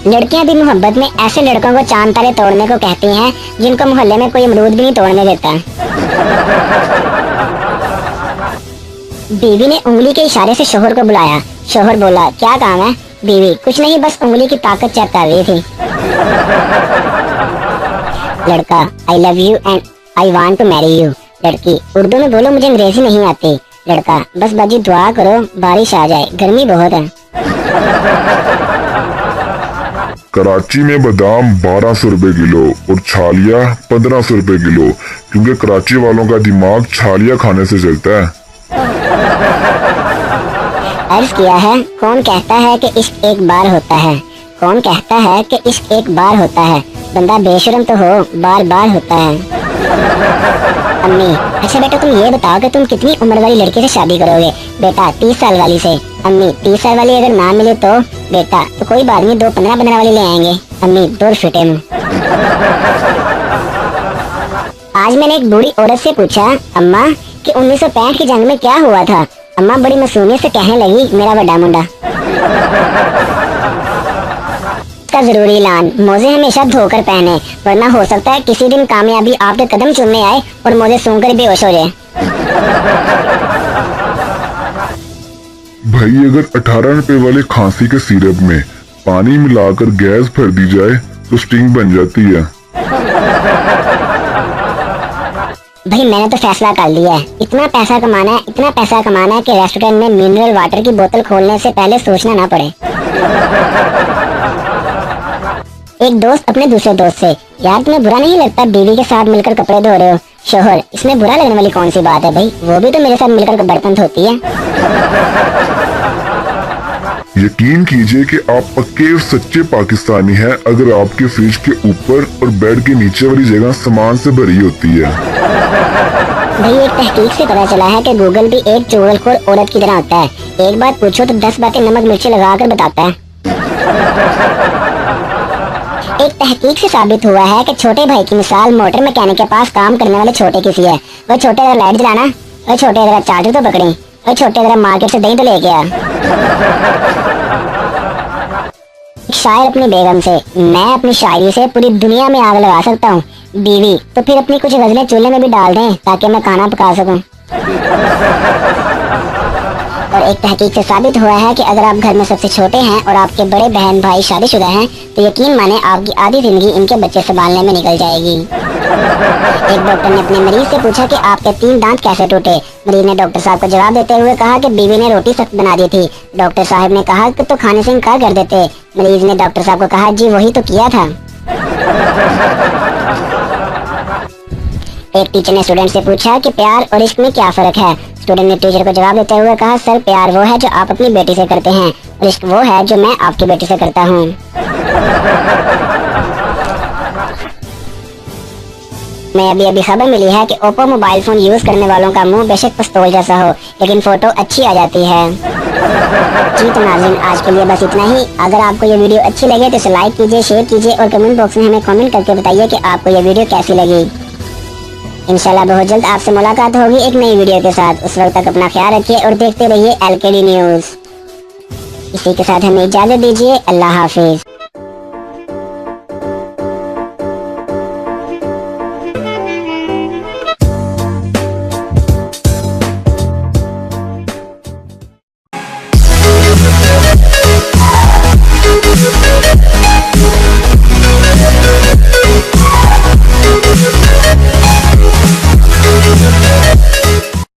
लड़कियां भी मोहब्बत में ऐसे लड़कों को चांद तारे तोड़ने को कहती हैं जिनको मोहल्ले में कोई अमरूद भी नहीं तोड़ने देता। बीवी ने उंगली के इशारे से शोहर को बुलाया। शोहर बोला, क्या काम है? बीवी, कुछ नहीं, बस उंगली की ताकत चेक कर रही थी। लड़का, I love you and I want to marry you. लड़की, उर्दू में बोलो, मुझे अंग्रेजी नहीं आती। लड़का, बस बाजी दुआ करो बारिश आ जाए, गर्मी बहुत है। कराची में बादाम 1200 रुपए किलो और छालिया 1500 रुपए किलो, क्योंकि कराची वालों का दिमाग छालिया खाने से चलता है। अर्ज किया है, कौन कहता है कि इश्क एक बार होता है? कौन कहता है कि इश्क एक बार होता है? बंदा बेशरम तो हो, बार बार होता है। अम्मी, अच्छा बेटा तुम ये बताओ कि तुम कितनी उम्र वाली लड़की से शादी करोगे? बेटा 30 साल वाली से। अम्मी, 30 साल वाली अगर ना मिले तो? बेटा तो कोई बात नहीं, 2 15 वाली ले आएंगे। अम्मी, दूर फिटे मुँह। आज मैंने एक बूढ़ी औरत से पूछा, अम्मा कि 1965 की जंग में क्या हुआ था? अम्मा बड़ी मासूमियत से कहने लगी, मेरा बड़ा मुंडा। का जरूरी ऐलान, मोजे हमेशा धोकर पहने, वरना हो सकता है किसी दिन कामयाबी आपके कदम चूमने आए और मोजे सूंघकर बेहोश हो जाए। भाई, अगर 18 रुपए वाले खांसी के सिरप में पानी मिलाकर गैस भर दी जाए तो स्टिंग बन जाती है। भाई मैंने तो फैसला कर लिया है, इतना पैसा कमाना है, इतना पैसा कमाना है कि रेस्टोरेंट में मिनरल वाटर की बोतल खोलने से पहले सोचना ना पड़े। एक दोस्त अपने दूसरे दोस्त से, यार तुम्हें बुरा नहीं लगता बीवी के साथ मिलकर कपड़े धो रहे हो? शोहर, इसमें बुरा लगने वाली कौन सी बात है भाई, वो भी तो मेरे साथ मिलकर बर्तन धोती है। यकीन कीजिए कि आप पक्के और सच्चे पाकिस्तानी हैं अगर आपके फ्रिज के ऊपर और बेड के नीचे वाली जगह सामान से भरी होती है। भाई एक तहकीक से पता चला है कि गूगल भी एक चुगलखोर औरत की तरह होता है, एक बात पूछो तो 10 बातें नमक मिर्ची लगाकर बताता है। एक तहकीक से साबित हुआ है कि छोटे भाई की मिसाल मोटर मैकेनिक के पास काम करने वाले छोटे किसी है। वो छोटे जरा लाइट जलाना, वो छोटे जरा चार्जर तो पकड़ी, वो छोटे जरा मार्केट से दही तो लेके आ। शायर अपनी बेगम से, मैं अपनी शायरी से पूरी दुनिया में आग लगा सकता हूँ। बीवी, तो फिर अपनी कुछ गजलें चूल्हे में भी डाल दें ताकि मैं खाना पका सकूं। और एक तहकीक से साबित हुआ है कि अगर आप घर में सबसे छोटे हैं और आपके बड़े बहन भाई शादीशुदा हैं तो यकीन माने आपकी आधी जिंदगी इनके बच्चे संभालने में निकल जाएगी। एक डॉक्टर ने अपने मरीज से पूछा कि आपके 3 दांत कैसे टूटे? मरीज ने डॉक्टर साहब को जवाब देते हुए कहा कि बीवी ने रोटी सख्त बना दी थी। डॉक्टर साहब ने कहा कि तो खाने से इनकार कर देते। मरीज ने डॉक्टर साहब को कहा, जी वही तो किया था। एक टीचर ने स्टूडेंट से पूछा कि प्यार और इश्क में क्या फर्क है? स्टूडेंट ने टीचर को जवाब देते हुए कहा, सर प्यार वो है जो आप अपनी बेटी से करते हैं और इश्क वो है जो मैं आपकी बेटी से करता हूँ। मैं अभी खबर मिली है कि ओप्पो मोबाइल फोन यूज करने वालों का मुंह बेशक पिस्तौल जैसा हो लेकिन फोटो अच्छी आ जाती है। जी तो नाज़रीन, आज के लिए बस इतना ही। अगर आपको ये वीडियो अच्छी लगे तो इसे लाइक कीजिए, शेयर कीजिए और कमेंट बॉक्स में हमें कमेंट करके बताइए कि आपको ये वीडियो कैसी लगी। इंशाल्लाह बहुत जल्द आपसे मुलाकात होगी एक नई वीडियो के साथ। उस वक्त तक अपना ख्याल रखिए और देखते रहिए LKD न्यूज़। इसी के साथ हमें इजाजत दीजिए। अल्लाह हाफिज।